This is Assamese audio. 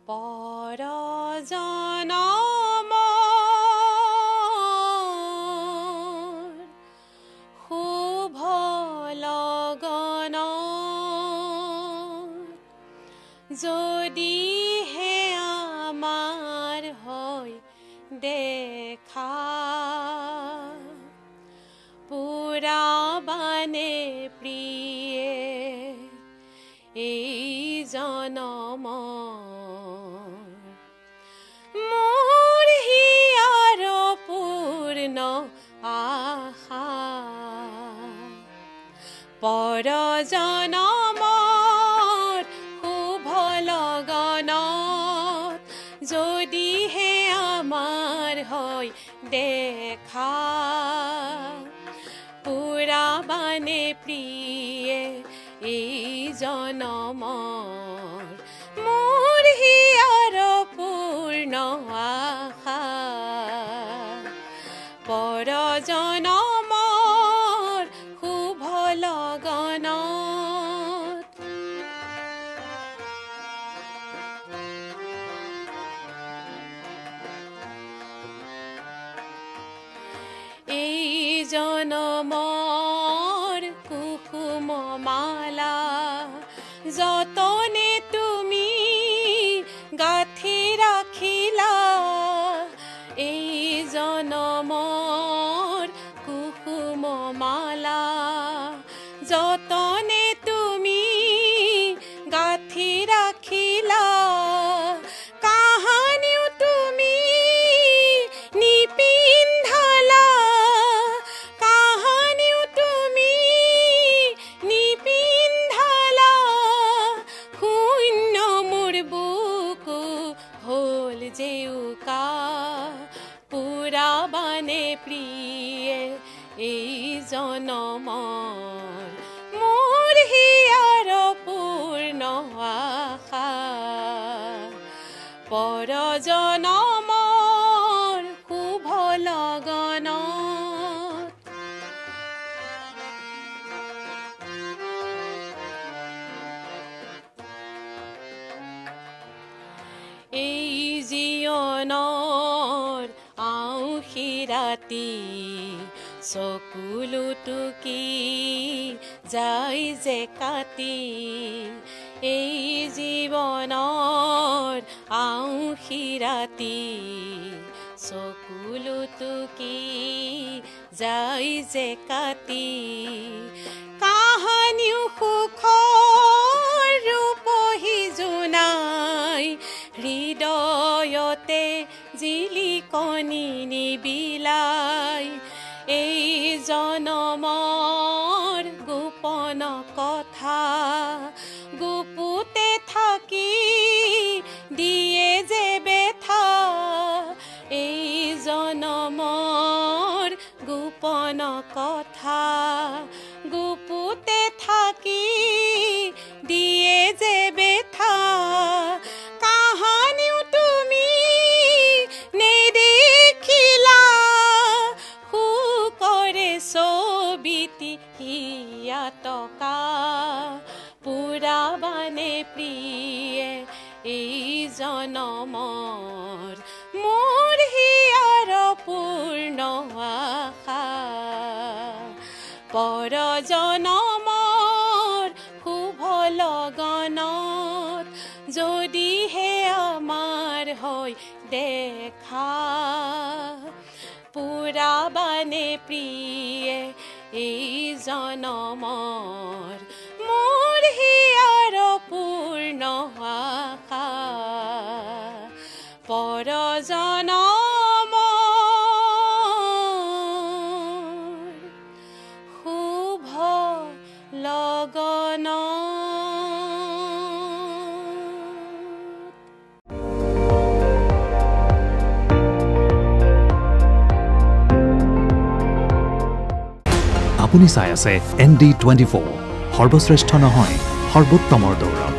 পৰ জনমৰ শুভ লগন যদিহে আমাৰ হয় দেখা পুৰাবানে প্ৰিয়ে এই জনম মোৰ হিয়াৰ পূৰ্ণ আশা পৰ জনমৰ শুভ লগনত যদিহে আমাৰ হয় দেখা পুৰাবানে প্ৰিয়ে এই জনমৰ মোৰ হিয়াৰ পূৰ্ণ আশা পৰ জনমৰ শুভ লগনত এই জনমৰ কুসুম মালা যতনে তুমি গাঁঠি ৰাখিলা এই জনমৰ কুসুম মালা যতনে তুমি গাঁঠি ৰাখিলা কাহানিও তুমি নিপিন্ধালা কাহানিও তুমি নিপিন্ধালা শূন্য মোৰ বুকু হ'ল জেউকা পুৰাবানে প্ৰিয়ে এই জনমৰ মোৰ হিয়াৰ পূৰ্ণ আশা পৰ জনমৰ শুভ লগনত এই জীৱনৰ আউসী ৰাতি চকুলো টুকি যায় যে কাটি এই জীৱনৰ আউসী ৰাতি চকুলো টুকি যায় যে কাটি কাহানিও সুখৰ ৰূপহী জোনাই হৃদয়তে জিলিকনি নিবিলাই এই জনমৰ গোপন কথা গুপুতে থাকি দিয়ে যে বেথা এই জনমৰ গোপন কথা গুপুতে থাকি দিয়ে যে বেথা কাহানিও তুমি নেদেখিলা সুকৰে ছবিটি হিয়া টকা পুৰাবানে প্ৰিয়ে এই জনমৰ মোৰ হিয়াৰ পূৰ্ণ আশা পৰ জনমৰ শুভ লগনত যদিহে আমাৰ হয় দেখা পুৰাবানে প্ৰিয়ে এই জনমৰ মোৰ হিয়াৰ পূৰ্ণ আশা পৰ জনমৰ শুভ লগনত আপুনি চাই আছে ND24 সৰ্বশ্ৰেষ্ঠ নহয় সৰ্বোত্তমৰ দৌৰত